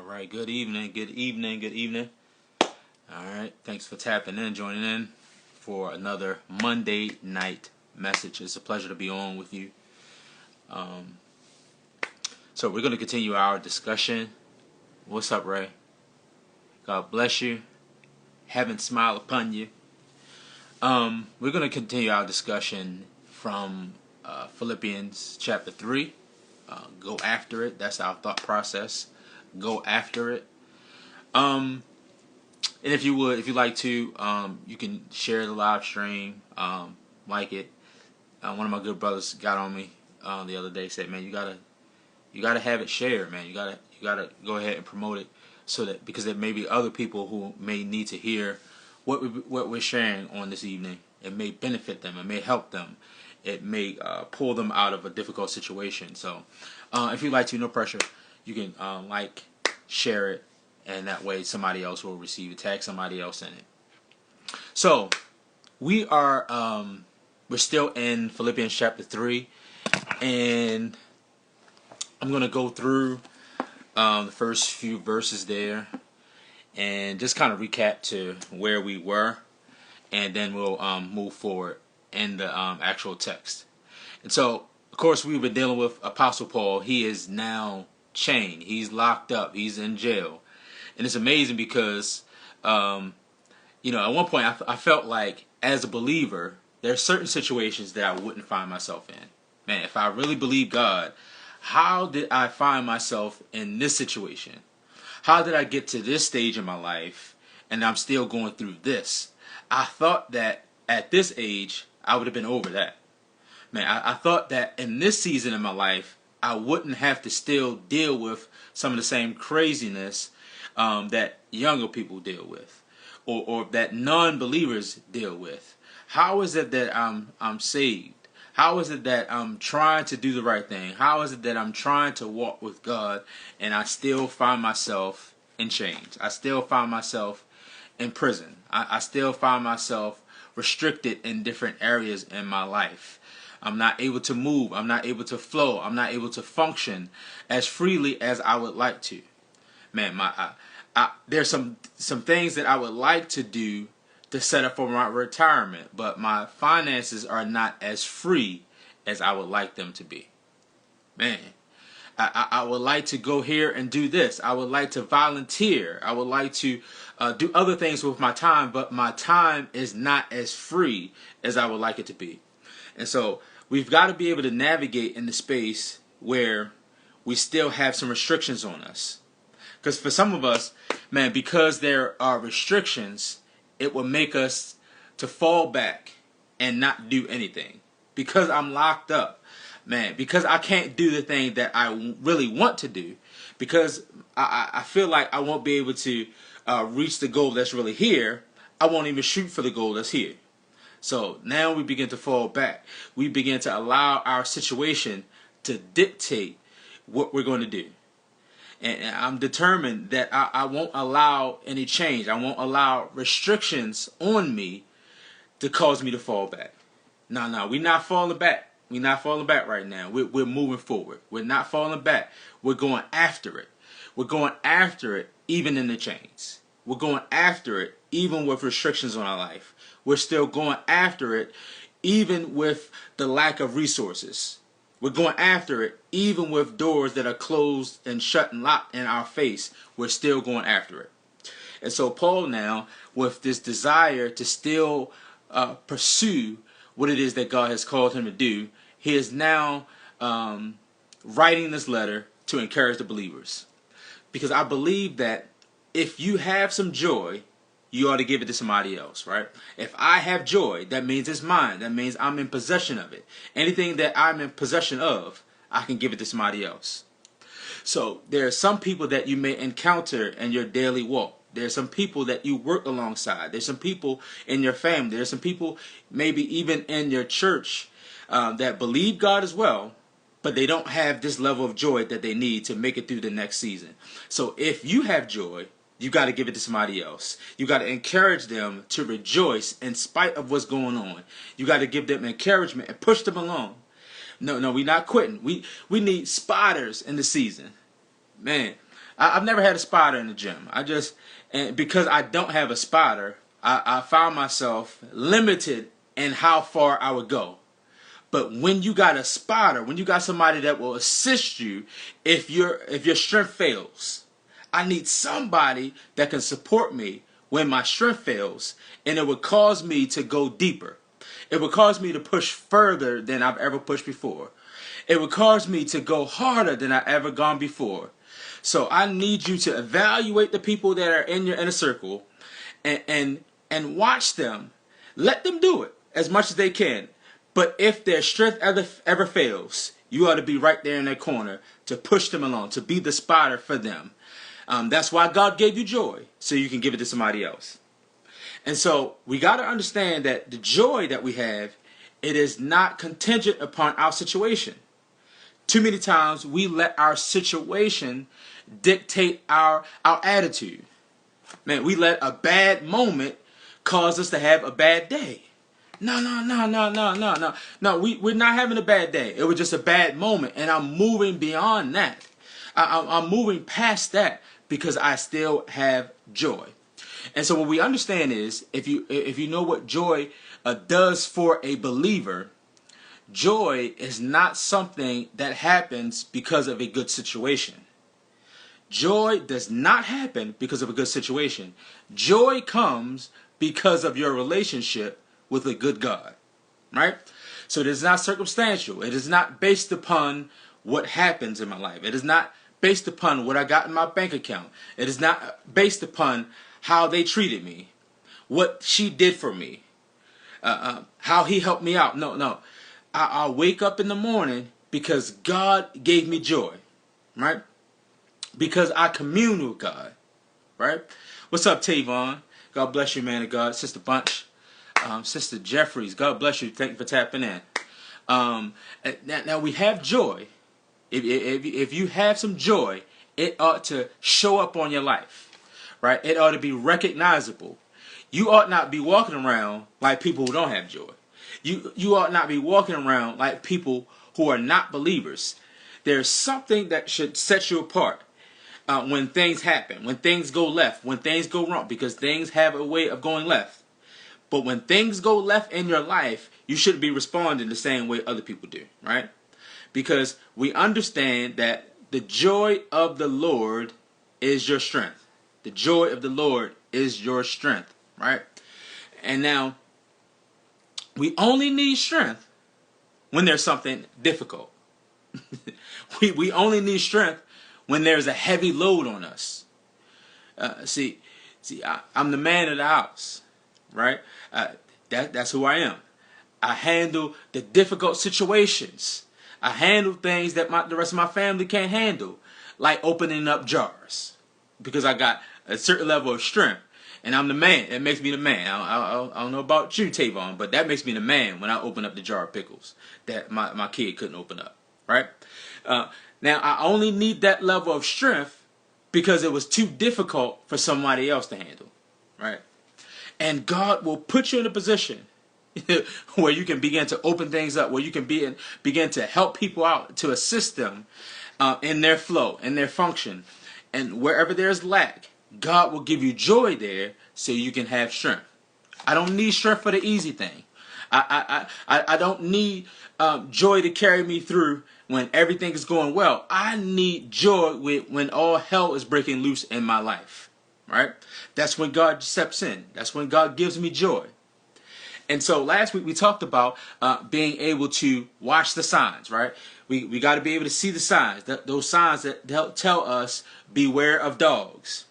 right, good evening, good evening, good evening. All right, thanks for tapping in, joining in for another Monday night message. It's a pleasure to be on with you. So we're going to continue our discussion. What's up, Ray? God bless you. Heaven smile upon you. We're going to continue our discussion from Philippians chapter 3. Go after it. That's our thought process. Go after it. And if you like to, you can share the live stream, like it. One of my good brothers got on me the other day, said, "Man, you gotta have it shared, man. You gotta go ahead and promote it, so that because there may be other people who may need to hear what we're sharing on this evening. It may benefit them. It may help them. It may pull them out of a difficult situation. So, if you like to, no pressure. You can share it, and that way somebody else will receive it. Tag somebody else in it. So we are we're still in Philippians chapter 3, and I'm gonna go through the first few verses there and just kind of recap to where we were, and then we'll move forward in the actual text. And so, of course, we've been dealing with Apostle Paul. He is now chained. He's locked up. He's in jail. And it's amazing because, at one point I felt like as a believer, there are certain situations that I wouldn't find myself in. Man, if I really believe God, how did I find myself in this situation? How did I get to this stage in my life and I'm still going through this? I thought that at this age, I would have been over that. Man, I thought that in this season of my life, I wouldn't have to still deal with some of the same craziness that younger people deal with, or that non-believers deal with. How is it that I'm saved? How is it that I'm trying to do the right thing? How is it that I'm trying to walk with God and I still find myself in chains? I still find myself in prison. I still find myself restricted in different areas in my life. I'm not able to move. I'm not able to flow. I'm not able to function as freely as I would like to. Man, there's some things that I would like to do to set up for my retirement, but my finances are not as free as I would like them to be. Man, I would like to go here and do this. I would like to volunteer. I would like to do other things with my time, but my time is not as free as I would like it to be. And so we've got to be able to navigate in the space where we still have some restrictions on us. Because for some of us, man, because there are restrictions, it will make us to fall back and not do anything. Because I'm locked up, man, because I can't do the thing that I really want to do, because I feel like I won't be able to reach the goal that's really here, I won't even shoot for the goal that's here. So now we begin to fall back. We begin to allow our situation to dictate what we're going to do. And I'm determined that I won't allow any change. I won't allow restrictions on me to cause me to fall back. No, we're not falling back. We're not falling back right now. We're moving forward. We're not falling back. We're going after it. We're going after it even in the chains. We're going after it even with restrictions on our life. We're still going after it even with the lack of resources. We're going after it even with doors that are closed and shut and locked in our face. We're still going after it. And so Paul now, with this desire to still pursue what it is that God has called him to do, he is now writing this letter to encourage the believers. Because I believe that if you have some joy, you ought to give it to somebody else, right? If I have joy, that means it's mine. That means I'm in possession of it. Anything that I'm in possession of, I can give it to somebody else. So there are some people that you may encounter in your daily walk. There are some people that you work alongside. There's some people in your family. There's some people maybe even in your church that believe God as well, but they don't have this level of joy that they need to make it through the next season. So if you have joy, you got to give it to somebody else. You got to encourage them to rejoice in spite of what's going on. You got to give them encouragement and push them along. No, we're not quitting. We need spotters in the season. Man, I've never had a spotter in the gym. And because I don't have a spotter, I found myself limited in how far I would go. But when you got a spotter, when you got somebody that will assist you if your strength fails, I need somebody that can support me when my strength fails, and it would cause me to go deeper. It would cause me to push further than I've ever pushed before. It would cause me to go harder than I've ever gone before. So I need you to evaluate the people that are in your inner circle and watch them. Let them do it as much as they can. But if their strength ever fails, you ought to be right there in their corner to push them along, to be the spotter for them. That's why God gave you joy, so you can give it to somebody else. And so we got to understand that the joy that we have, it is not contingent upon our situation. Too many times we let our situation dictate our attitude. Man, we let a bad moment cause us to have a bad day. No. We're not having a bad day. It was just a bad moment, and I'm moving beyond that. I'm moving past that because I still have joy. And so what we understand is, if you know what joy does for a believer, joy is not something that happens because of a good situation. Joy does not happen because of a good situation. Joy comes because of your relationship with a good God, right? So it is not circumstantial. It is not based upon what happens in my life. It is not based upon what I got in my bank account. It is not based upon how they treated me, what she did for me, how he helped me out. No. I wake up in the morning because God gave me joy, right? Because I commune with God, right? What's up, Tavon? God bless you, man of God. Sister Bunch, Sister Jeffries, God bless you. Thank you for tapping in. Now we have joy. If you have some joy, it ought to show up on your life, right? It ought to be recognizable. You ought not be walking around like people who don't have joy. You ought not be walking around like people who are not believers. There's something that should set you apart when things happen, when things go left, when things go wrong, because things have a way of going left. But when things go left in your life, you shouldn't be responding the same way other people do, right? Because we understand that the joy of the Lord is your strength. The joy of the Lord is your strength, right? And now, we only need strength when there's something difficult. we only need strength when there's a heavy load on us. I'm the man of the house, right? That's who I am. I handle the difficult situations. I handle things that the rest of my family can't handle, like opening up jars, because I got a certain level of strength. And I'm the man. It makes me the man. I don't know about you, Tavon, but that makes me the man when I open up the jar of pickles that my kid couldn't open up, right? Now, I only need that level of strength because it was too difficult for somebody else to handle, right? And God will put you in a position where you can begin to open things up, where you can begin to help people out, to assist them in their flow, in their function. And wherever there's lack, God will give you joy there so you can have strength. I don't need strength for the easy thing. I don't need joy to carry me through when everything is going well. I need joy when all hell is breaking loose in my life, right? That's when God steps in. That's when God gives me joy. And so last week we talked about being able to watch the signs, right? We got to be able to see the signs, those signs that tell us beware of dogs.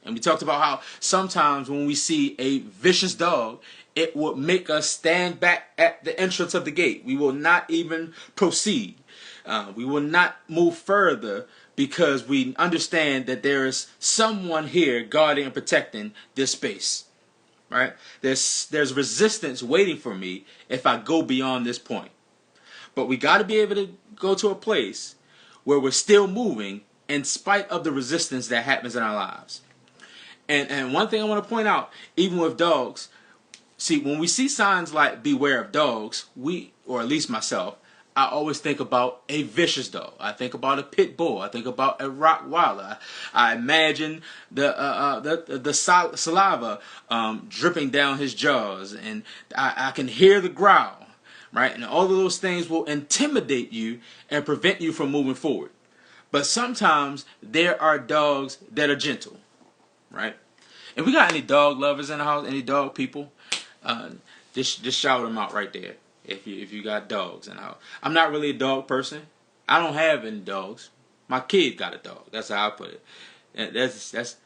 And we talked about how sometimes when we see a vicious dog, it will make us stand back at the entrance of the gate. We will not even proceed. We will not move further because we understand that there is someone here guarding and protecting this space. Right? There's resistance waiting for me if I go beyond this point. But we got to be able to go to a place where we're still moving in spite of the resistance that happens in our lives. And one thing I want to point out, even with dogs, see, when we see signs like beware of dogs, or at least myself, I always think about a vicious dog. I think about a pit bull. I think about a Rottweiler. I imagine the saliva dripping down his jaws, and I can hear the growl, right? And all of those things will intimidate you and prevent you from moving forward. But sometimes there are dogs that are gentle, right? If we got any dog lovers in the house, any dog people, just shout them out right there. If you got dogs in the house, I'm not really a dog person. I don't have any dogs. My kid got a dog. That's how I put it. And that's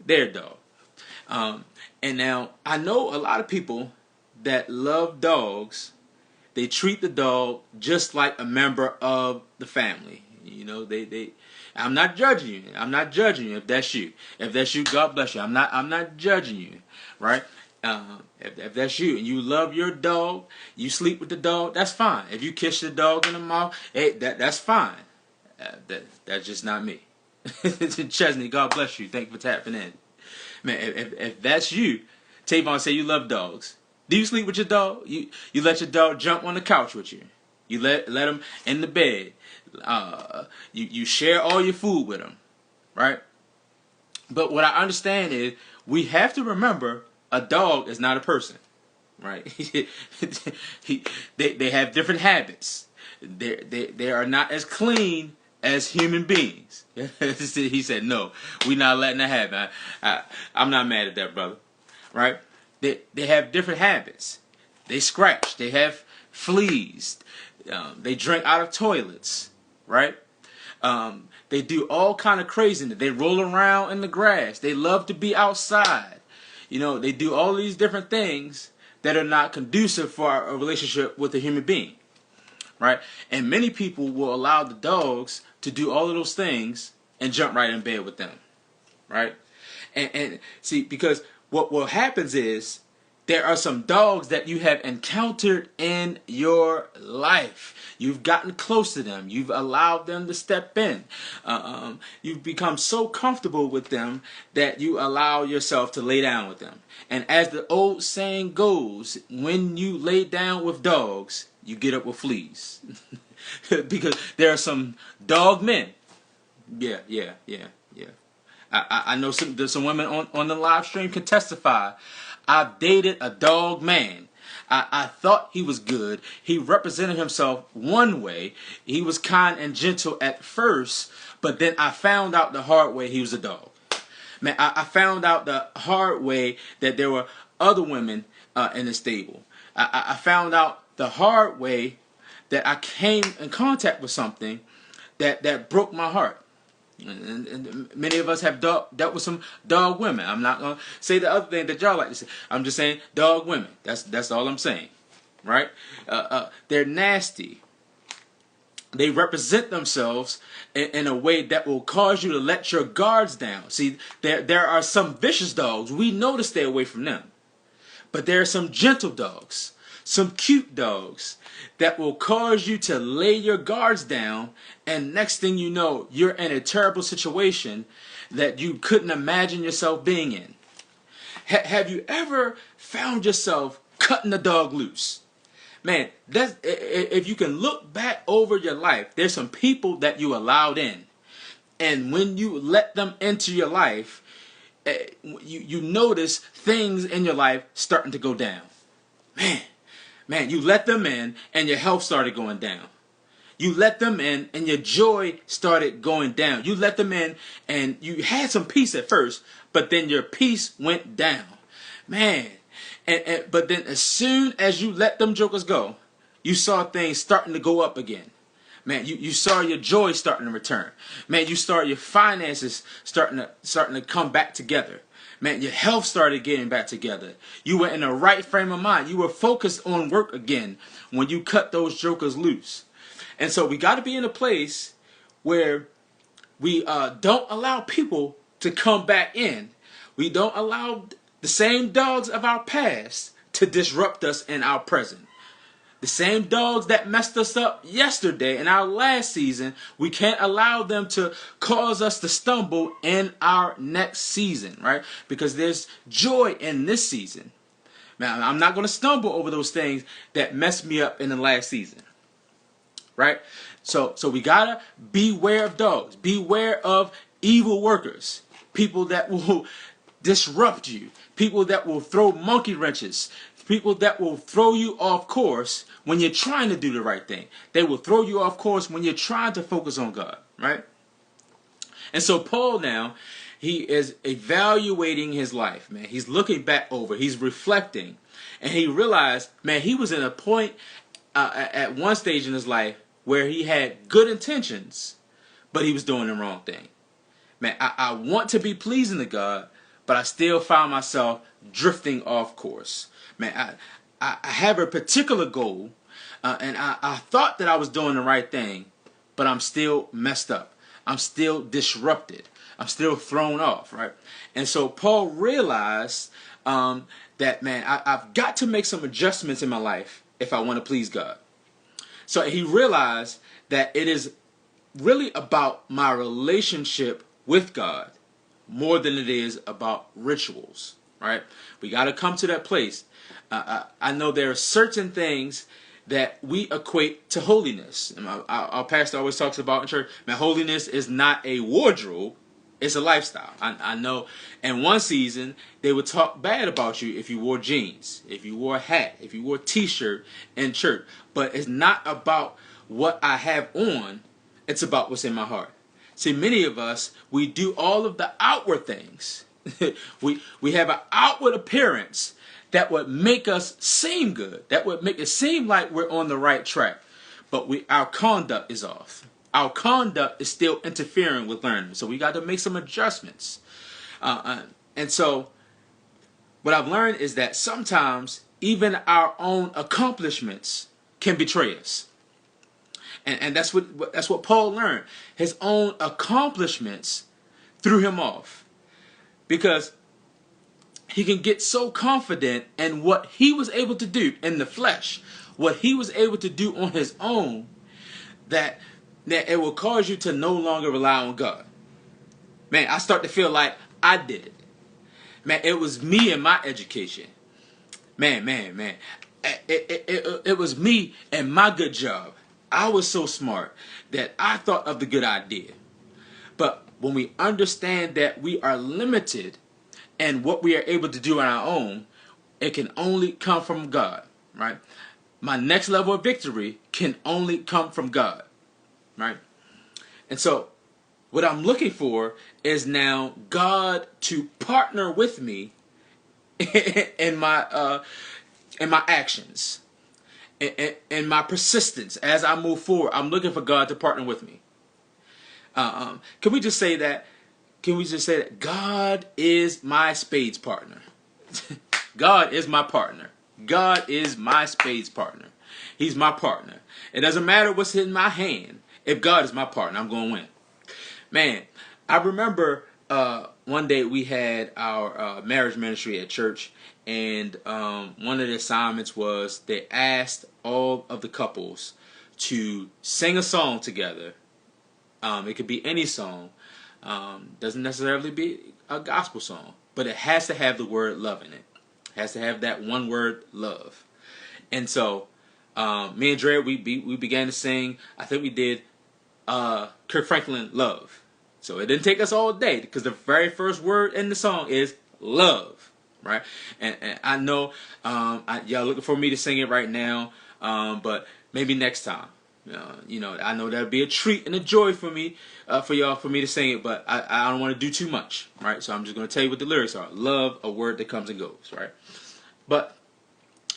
their dog. And now I know a lot of people that love dogs. They treat the dog just like a member of the family. You know, they. I'm not judging you. I'm not judging you if that's you. If that's you, God bless you. I'm not judging you, right? If that's you and you love your dog, you sleep with the dog, that's fine. If you kiss the dog in the mouth, hey, that's fine. That's just not me. Chesney, God bless you. Thank you for tapping in. Man, if that's you, Tavon say you love dogs. Do you sleep with your dog? You let your dog jump on the couch with you. You let him in the bed. You share all your food with him, right? But what I understand is we have to remember a dog is not a person, right? They have different habits. They are not as clean as human beings. He said, no, we're not letting that happen. I'm not mad at that, brother, right? They have different habits. They scratch. They have fleas. They drink out of toilets, right? They do all kind of craziness. They roll around in the grass. They love to be outside. You know, they do all these different things that are not conducive for a relationship with a human being, right? And many people will allow the dogs to do all of those things and jump right in bed with them, right? And see, because what happens is there are some dogs that you have encountered in your life. You've gotten close to them. You've allowed them to step in. You've become so comfortable with them that you allow yourself to lay down with them. And as the old saying goes, when you lay down with dogs, you get up with fleas. Because there are some dog men. Yeah. I know there's some women on the live stream can testify. I've dated a dog man. I thought he was good. He represented himself one way. He was kind and gentle at first, but then I found out the hard way he was a dog. Man, I found out the hard way that there were other women in the stable. I found out the hard way that I came in contact with something that broke my heart. And many of us have dealt with some dog women. I'm not going to say the other thing that y'all like to say. I'm just saying dog women. That's all I'm saying. Right? They're nasty. They represent themselves in a way that will cause you to let your guards down. See, there are some vicious dogs. We know to stay away from them. But there are some gentle dogs, some cute dogs that will cause you to lay your guards down, and next thing you know, you're in a terrible situation that you couldn't imagine yourself being in. Have you ever found yourself cutting a dog loose? Man, if you can look back over your life, there's some people that you allowed in. And when you let them into your life, you notice things in your life starting to go down. Man, you let them in and your health started going down. You let them in and your joy started going down. You let them in and you had some peace at first, but then your peace went down. Man, but then as soon as you let them jokers go, you saw things starting to go up again. Man, you saw your joy starting to return. Man, you saw your finances starting to come back together. Man, your health started getting back together. You were in the right frame of mind. You were focused on work again when you cut those jokers loose. And so we got to be in a place where we don't allow people to come back in. We don't allow the same dogs of our past to disrupt us in our present. The same dogs that messed us up yesterday in our last season, we can't allow them to cause us to stumble in our next season, right? Because there's joy in this season. Man, I'm not going to stumble over those things that messed me up in the last season. right? So we gotta beware of dogs. Beware of evil workers, people that will disrupt you, people that will throw monkey wrenches, people that will throw you off course when you're trying to do the right thing. They will throw you off course when you're trying to focus on God, right? And so Paul now, he is evaluating his life, man. He's looking back over, he's reflecting, and he realized, man, he was in a point at one stage in his life where he had good intentions, but he was doing the wrong thing. Man, I want to be pleasing to God, but I still found myself drifting off course. Man, I have a particular goal, and I thought that I was doing the right thing, but I'm still messed up. I'm still disrupted. I'm still thrown off, right? And so Paul realized that, man, I've got to make some adjustments in my life if I want to please God. So he realized that it is really about my relationship with God more than it is about rituals, right? We got to come to that place. I know there are certain things that we equate to holiness. And our pastor always talks about in church, man, holiness is not a wardrobe, it's a lifestyle. I know in one season they would talk bad about you if you wore jeans, if you wore a hat, if you wore a t-shirt in church. But it's not about what I have on, it's about what's in my heart. See, many of us, we do all of the outward things. we have an outward appearance that would make us seem good, that would make it seem like we're on the right track. But our conduct is off. Our conduct is still interfering with learning. So we got to make some adjustments. And so what I've learned is that sometimes even our own accomplishments can betray us. And that's what Paul learned. His own accomplishments threw him off. Because he can get so confident in what he was able to do in the flesh, what he was able to do on his own, that it will cause you to no longer rely on God. Man, I start to feel like I did it. Man, it was me and my education. Man. It was me and my good job. I was so smart that I thought of the good idea. But when we understand that we are limited and what we are able to do on our own, it can only come from God, right? My next level of victory can only come from God, right? And so what I'm looking for is now God to partner with me in my actions, in my persistence as I move forward. I'm looking for God to partner with me. Can we just say that? Can we just say that God is my spades partner? God is my partner. God is my spades partner. He's my partner. It doesn't matter what's in my hand. If God is my partner, I'm going to win. Man, I remember one day we had our marriage ministry at church, and one of the assignments was they asked all of the couples to sing a song together. It could be any song. Doesn't necessarily be a gospel song, but it has to have the word love in it. It has to have that one word, love. And so me and Dre, we began to sing. I think we did Kirk Franklin, Love. So it didn't take us all day, because the very first word in the song is love, right? And I know y'all looking for me to sing it right now, but maybe next time. I know that'd be a treat and a joy for me, for me to sing it, but I don't want to do too much, right? So I'm just going to tell you what the lyrics are. Love, a word that comes and goes, right? But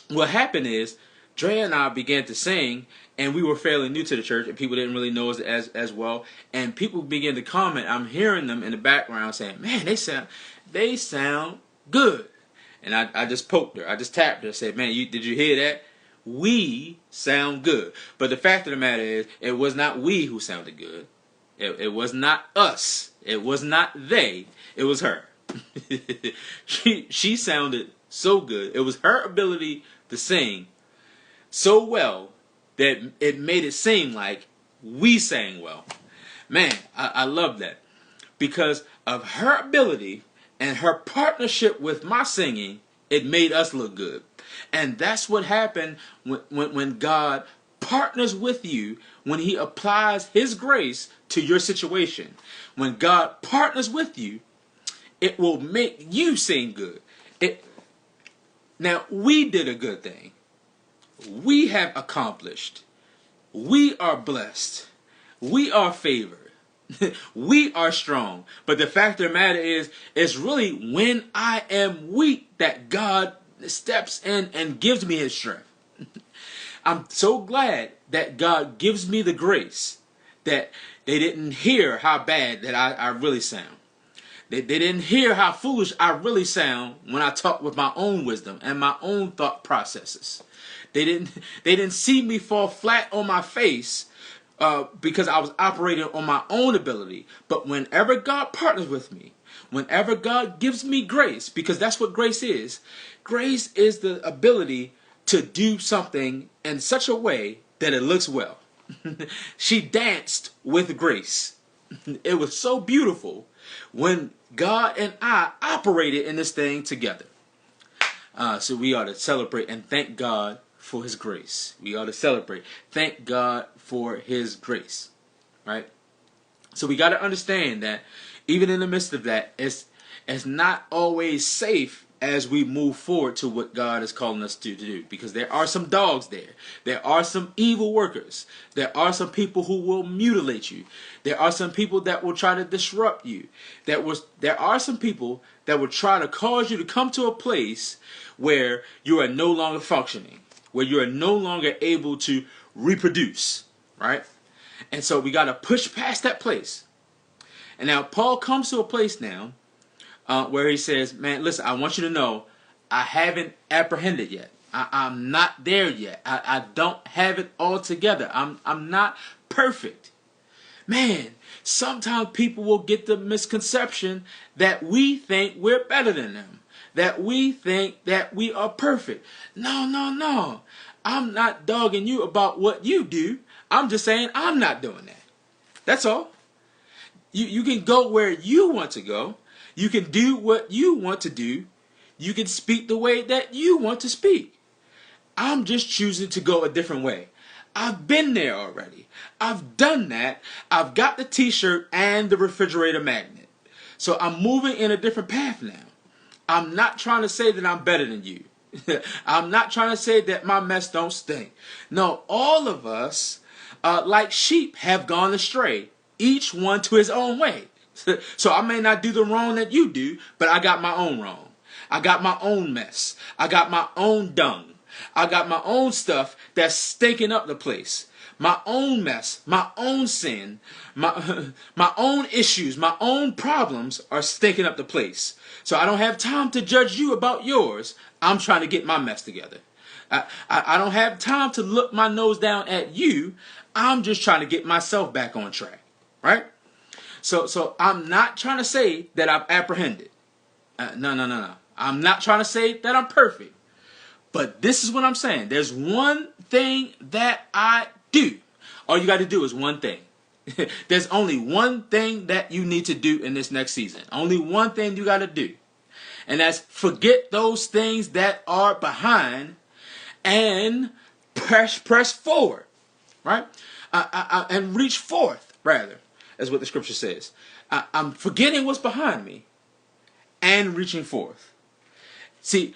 what happened is, Dre and I began to sing, and we were fairly new to the church, and people didn't really know us as well. And people began to comment. I'm hearing them in the background saying, "Man, they sound good." And I just poked her. I just tapped her. I said, "Man, did you hear that? We sound good." But the fact of the matter is, it was not we who sounded good. It was not us. It was not they. It was her. She sounded so good. It was her ability to sing so well that it made it seem like we sang well. Man, I love that. Because of her ability and her partnership with my singing, it made us look good. And that's what happened when God partners with you when he applies his grace to your situation. When God partners with you, it will make you seem good. Now, we did a good thing. We have accomplished. We are blessed. We are favored. We are strong. But the fact of the matter is, it's really when I am weak that God steps in and gives me his strength. I'm so glad that God gives me the grace that they didn't hear how bad that I really sound. They didn't hear how foolish I really sound when I talk with my own wisdom and my own thought processes. They didn't see me fall flat on my face because I was operating on my own ability. But whenever God partners with me, whenever God gives me grace, because that's what grace is the ability to do something in such a way that it looks well. She danced with grace. It was so beautiful when God and I operated in this thing together. So we ought to celebrate and thank God for his grace. We ought to celebrate. Thank God for his grace. Right? So we got to understand that even in the midst of that, it's not always safe as we move forward to what God is calling us to do. Because there are some dogs there. There are some evil workers. There are some people who will mutilate you. There are some people that will try to disrupt you. There are some people that will try to cause you to come to a place where you are no longer functioning. Where you are no longer able to reproduce. Right? And so we got to push past that place. And now Paul comes to a place now where he says, man, listen, I want you to know I haven't apprehended yet. I'm not there yet. I don't have it all together. I'm not perfect. Man, sometimes people will get the misconception that we think we're better than them. That we think that we are perfect. No. I'm not dogging you about what you do. I'm just saying I'm not doing that. That's all. You can go where you want to go. You can do what you want to do. You can speak the way that you want to speak. I'm just choosing to go a different way. I've been there already. I've done that. I've got the t-shirt and the refrigerator magnet. So I'm moving in a different path now. I'm not trying to say that I'm better than you. I'm not trying to say that my mess don't stink. No, all of us, like sheep, have gone astray. Each one to his own way. So I may not do the wrong that you do, but I got my own wrong. I got my own mess. I got my own dung. I got my own stuff that's stinking up the place. My own mess, my own sin, my own issues, my own problems are stinking up the place. So I don't have time to judge you about yours. I'm trying to get my mess together. I don't have time to look my nose down at you. I'm just trying to get myself back on track. Right? So I'm not trying to say that I've apprehended. No. I'm not trying to say that I'm perfect. But this is what I'm saying. There's one thing that I do. All you got to do is one thing. There's only one thing that you need to do in this next season. Only one thing you got to do. And that's forget those things that are behind and press forward. Right? And reach forth, rather. That's what the scripture says. I'm forgetting what's behind me and reaching forth. See,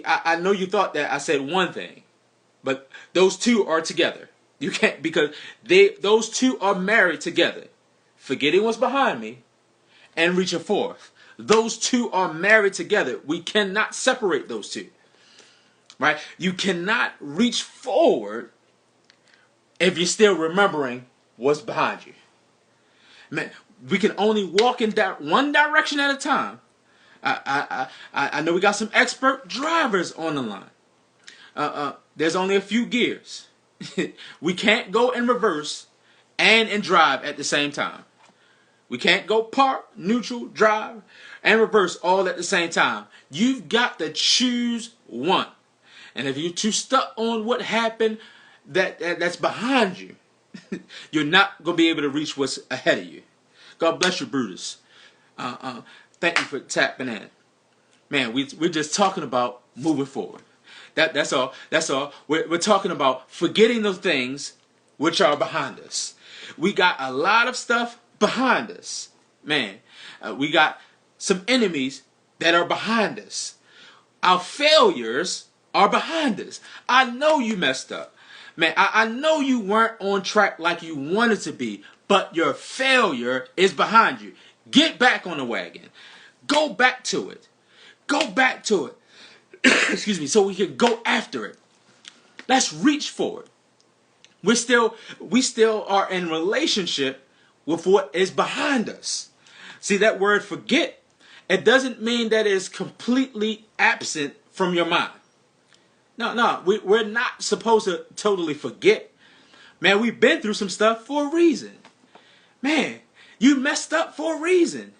I know you thought that I said one thing, but those two are together. You can't, because those two are married together. Forgetting what's behind me and reaching forth. Those two are married together. We cannot separate those two. Right? You cannot reach forward if you're still remembering what's behind you. Man, we can only walk in one direction at a time. I know we got some expert drivers on the line. There's only a few gears. We can't go in reverse and in drive at the same time. We can't go park, neutral, drive, and reverse all at the same time. You've got to choose one. And if you're too stuck on what happened that's behind you, you're not going to be able to reach what's ahead of you. God bless you, Brutus. Thank you for tapping in. Man, we're just talking about moving forward. That's all. That's all. We're talking about forgetting those things which are behind us. We got a lot of stuff behind us. Man, we got some enemies that are behind us. Our failures are behind us. I know you messed up. Man, I know you weren't on track like you wanted to be, but your failure is behind you. Get back on the wagon. Go back to it. Go back to it. Excuse me, so we can go after it. Let's reach for it. We still are in relationship with what is behind us. See, that word forget, it doesn't mean that it's completely absent from your mind. No, we're not supposed to totally forget. Man, we've been through some stuff for a reason. Man, you messed up for a reason.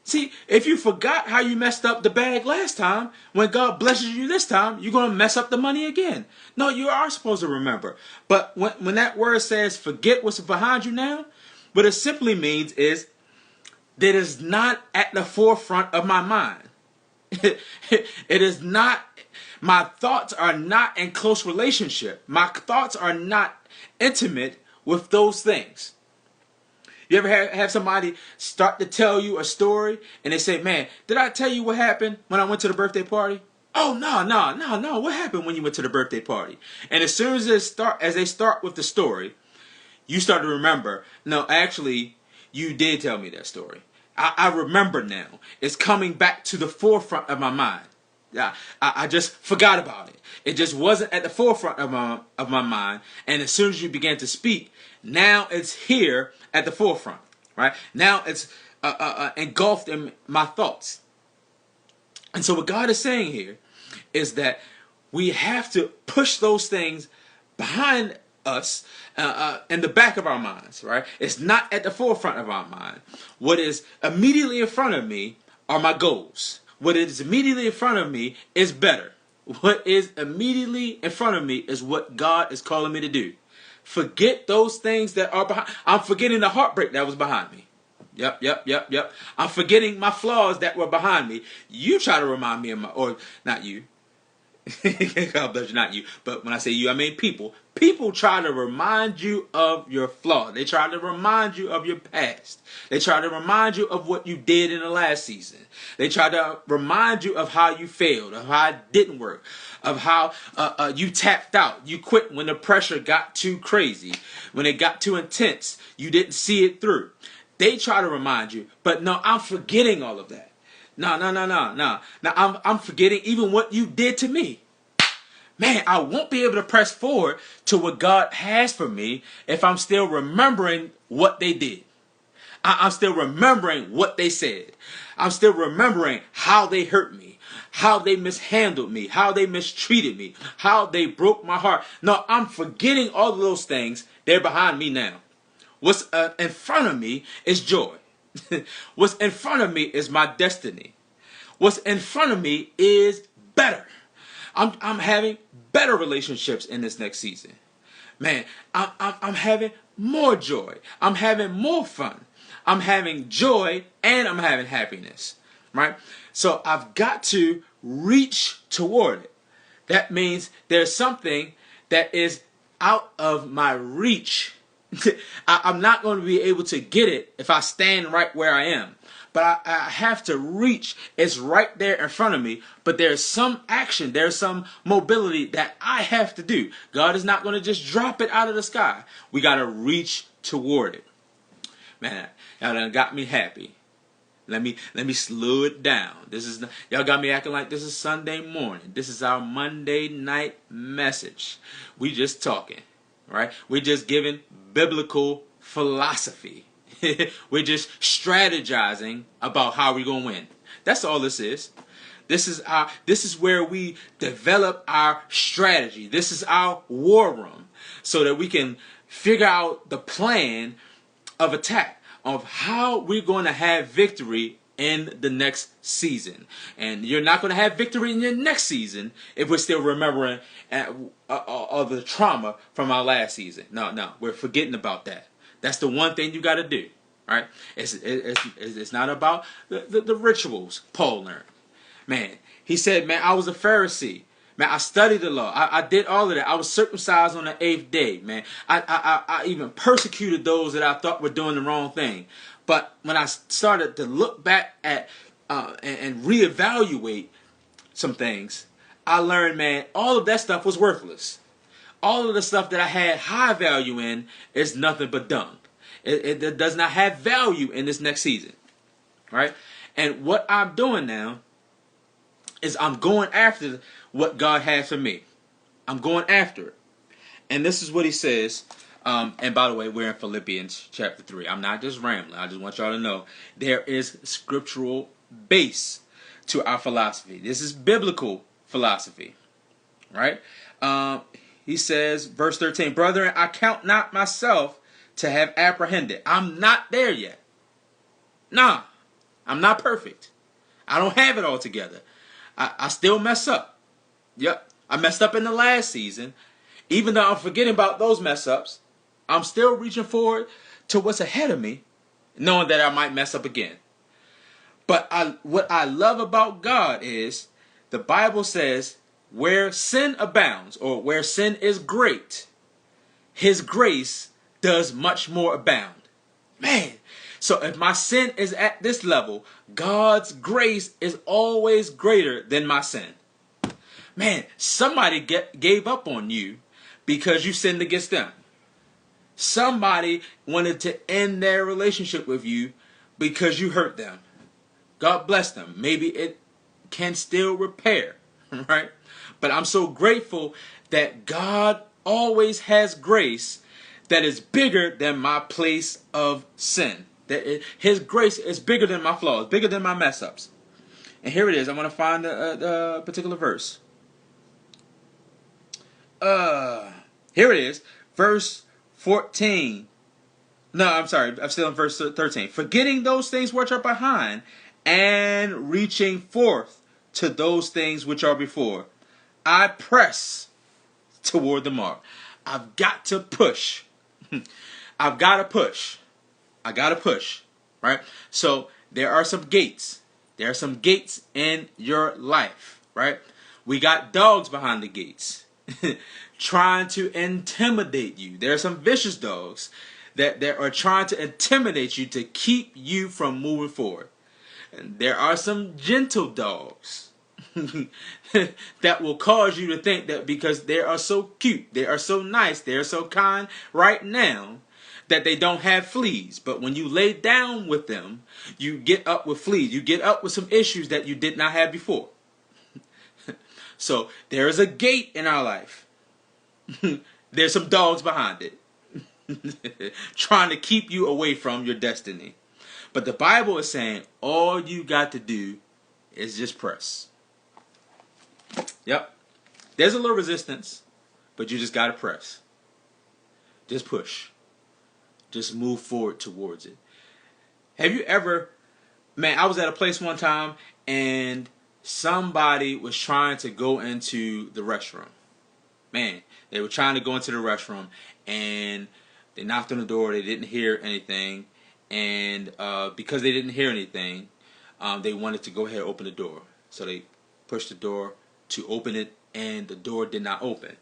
See, if you forgot how you messed up the bag last time, when God blesses you this time, you're going to mess up the money again. No, you are supposed to remember. But when that word says forget what's behind you now, what it simply means is that it's not at the forefront of my mind. It is not, my thoughts are not in close relationship. My thoughts are not intimate with those things. You ever have somebody start to tell you a story and they say, man, did I tell you what happened when I went to the birthday party? Oh, no. What happened when you went to the birthday party? And as soon as they start with the story, you start to remember, no, actually, you did tell me that story. I remember now. It's coming back to the forefront of my mind. Yeah, I just forgot about it. It just wasn't at the forefront of my mind. And as soon as you began to speak, now it's here at the forefront, right? Now it's engulfed in my thoughts. And so what God is saying here is that we have to push those things behind us in the back of our minds, right? It's not at the forefront of our mind. What is immediately in front of me are my goals. What is immediately in front of me is better. What is immediately in front of me is what God is calling me to do. Forget those things that are behind. I'm forgetting the heartbreak that was behind me. Yep. I'm forgetting my flaws that were behind me. You try to remind me of my, or not you. God bless you, not you. But when I say you, I mean people. People try to remind you of your flaw. They try to remind you of your past. They try to remind you of what you did in the last season. They try to remind you of how you failed, of how it didn't work, of how you tapped out. You quit when the pressure got too crazy. When it got too intense, you didn't see it through. They try to remind you, but no, I'm forgetting all of that. No. Now I'm forgetting even what you did to me. Man, I won't be able to press forward to what God has for me if I'm still remembering what they did. I'm still remembering what they said. I'm still remembering how they hurt me, how they mishandled me, how they mistreated me, how they broke my heart. No, I'm forgetting all of those things. They're behind me now. What's in front of me is joy. What's in front of me is my destiny. What's in front of me is better. I'm having better relationships in this next season. Man, I'm having more joy. I'm having more fun. I'm having joy and I'm having happiness. Right? So I've got to reach toward it. That means there's something that is out of my reach. I'm not going to be able to get it if I stand right where I am. But I have to reach. It's right there in front of me. But there's some action. There's some mobility that I have to do. God is not going to just drop it out of the sky. We got to reach toward it. Man, y'all done got me happy. Let me slow it down. Y'all got me acting like this is Sunday morning. This is our Monday night message. We just talking, right? We just giving biblical philosophy. We're just strategizing about how we're gonna win. That's all this is. This is where we develop our strategy. This is our war room, so that we can figure out the plan of attack of how we're going to have victory in the next season. And you're not going to have victory in your next season if we're still remembering all the trauma from our last season. No, we're forgetting about that. That's the one thing you got to do, right? It's not about the rituals Paul learned. Man, he said, man, I was a Pharisee. Man, I studied the law. I did all of that. I was circumcised on the 8th day, man. I even persecuted those that I thought were doing the wrong thing. But when I started to look back at and reevaluate some things, I learned, man, all of that stuff was worthless. All of the stuff that I had high value in is nothing but dung. It does not have value in this next season, right? And what I'm doing now is I'm going after what God has for me. I'm going after it. And this is what he says. And by the way, we're in Philippians chapter 3. I'm not just rambling. I just want y'all to know there is scriptural base to our philosophy. This is biblical philosophy, right? He says, verse 13, brethren, I count not myself to have apprehended. I'm not there yet. Nah, I'm not perfect. I don't have it all together. I still mess up. Yep, I messed up in the last season. Even though I'm forgetting about those mess ups, I'm still reaching forward to what's ahead of me, knowing that I might mess up again. But what I love about God is the Bible says where sin abounds, or where sin is great, his grace does much more abound. Man, so if my sin is at this level, God's grace is always greater than my sin. Man, somebody gave up on you because you sinned against them. Somebody wanted to end their relationship with you because you hurt them. God bless them. Maybe it can still repair, right? But I'm so grateful that God always has grace that is bigger than my place of sin. That his grace is bigger than my flaws, bigger than my mess ups. And here it is. I'm going to find the particular verse. Here it is. Verse 14. No, I'm sorry. I'm still in verse 13. Forgetting those things which are behind and reaching forth to those things which are before, I press toward the mark. I've got to push. I've got to push. I got to push. Right? So there are some gates. There are some gates in your life. Right? We got dogs behind the gates trying to intimidate you. There are some vicious dogs that are trying to intimidate you to keep you from moving forward. And there are some gentle dogs that will cause you to think that because they are so cute, they are so nice, they are so kind right now, that they don't have fleas. But when you lay down with them, you get up with fleas. You get up with some issues that you did not have before. So there is a gate in our life. There's some dogs behind it trying to keep you away from your destiny. But the Bible is saying all you got to do is just press. Yep. There's a little resistance, but you just got to press. Just push. Just move forward towards it. Have you ever, man, I was at a place one time and somebody was trying to go into the restroom. Man, they were trying to go into the restroom and they knocked on the door. They didn't hear anything. And because they didn't hear anything, they wanted to go ahead and open the door. So they pushed the door to open it, and the door did not open.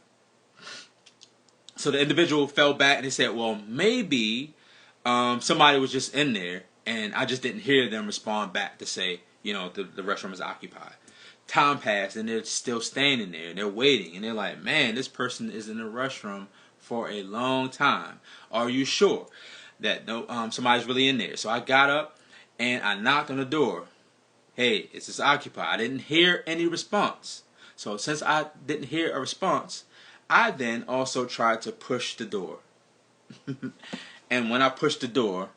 So the individual fell back and they said, well, maybe somebody was just in there and I just didn't hear them respond back to say, you know, the restroom is occupied. Time passed and they're still standing there and they're waiting and they're like, man, this person is in the restroom for a long time. Are you sure that somebody's really in there? So I got up and I knocked on the door. Hey, is this occupied? I didn't hear any response. So since I didn't hear a response, I then also tried to push the door. And when I pushed the door,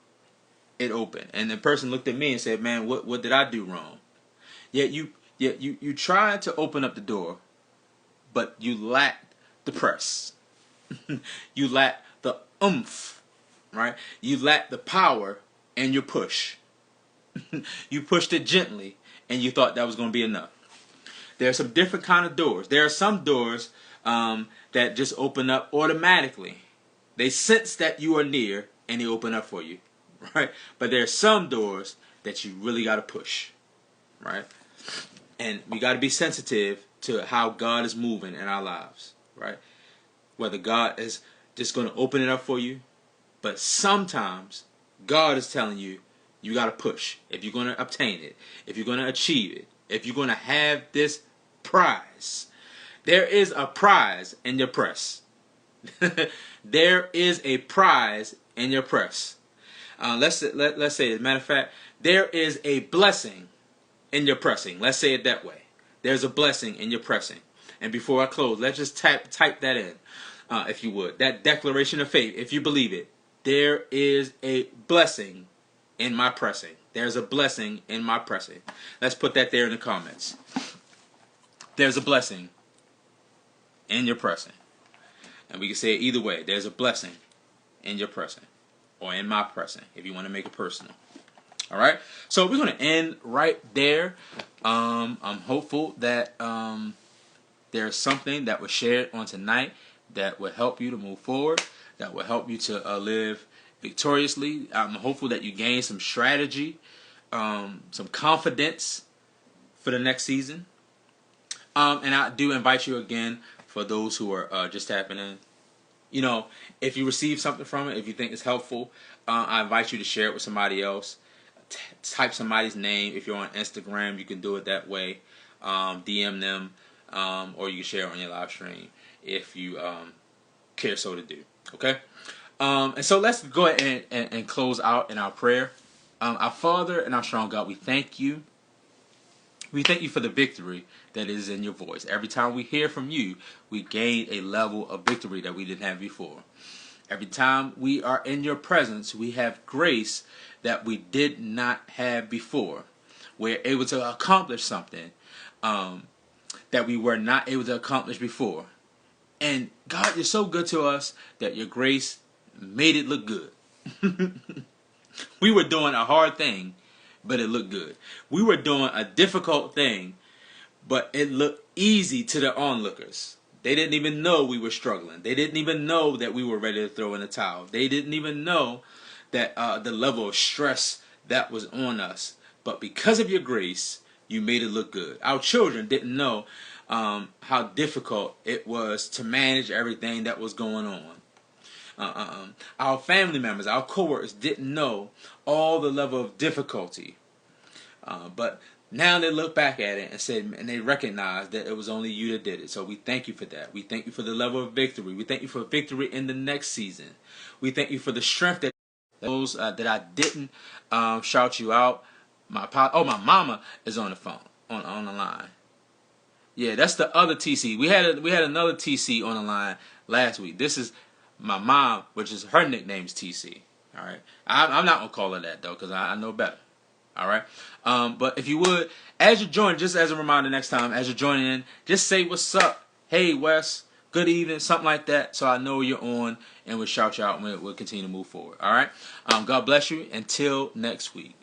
it opened. And the person looked at me and said, man, what did I do wrong? Yet you tried to open up the door, but you lacked the press. You lacked the oomph, right? You lacked the power and your push. You pushed it gently and you thought that was going to be enough. There are some different kind of doors. There are some doors that just open up automatically. They sense that you are near and they open up for you, right? But there are some doors that you really got to push, right? And we got to be sensitive to how God is moving in our lives, right? Whether God is just going to open it up for you, but sometimes God is telling you, you got to push. If you're going to obtain it, if you're going to achieve it, if you're going to have this prize, there is a prize in your press. There is a prize in your press. Let's say, as a matter of fact, there is a blessing in your pressing. Let's say it that way. There's a blessing in your pressing. And before I close, let's just type that in, if you would. That declaration of faith, if you believe it. There is a blessing in my pressing. There's a blessing in my pressing. Let's put that there in the comments. There's a blessing in your pressing. And we can say it either way. There's a blessing in your pressing. Or in my pressing, if you want to make it personal. All right? So we're going to end right there. I'm hopeful that there's something that was shared on tonight that will help you to move forward, that will help you to live victoriously. I'm hopeful that you gain some strategy, some confidence for the next season. And I do invite you again, for those who are just tapping in, you know, if you receive something from it, if you think it's helpful, I invite you to share it with somebody else. Type somebody's name. If you're on Instagram, you can do it that way. DM them, or you can share it on your live stream if you care so to do. Okay? And so let's go ahead and close out in our prayer. Our Father and our strong God, we thank you. We thank you for the victory that is in your voice. Every time we hear from you, we gain a level of victory that we didn't have before. Every time we are in your presence, we have grace that we did not have before. We're able to accomplish something that we were not able to accomplish before. And God, you're so good to us that your grace made it look good. We were doing a hard thing, but it looked good. We were doing a difficult thing, but it looked easy to the onlookers. They didn't even know we were struggling. They didn't even know that we were ready to throw in the towel. They didn't even know that the level of stress that was on us. But because of your grace, you made it look good. Our children didn't know how difficult it was to manage everything that was going on. Our family members, our coworkers didn't know all the level of difficulty. But now they look back at it and they recognize that it was only you that did it. So we thank you for that. We thank you for the level of victory. We thank you for victory in the next season. We thank you for the strength that those that I didn't shout you out. My mama is on the phone on the line. Yeah, that's the other TC. We had another TC on the line last week. This is my mom, which is her nickname is TC. All right, I'm not gonna call her that though, because I know better. All right, but if you would, as you join, just as a reminder, next time as you're joining in, just say what's up. Hey Wes, good evening, something like that, so I know you're on, and we'll shout you out, and we'll continue to move forward. All right, God bless you. Until next week.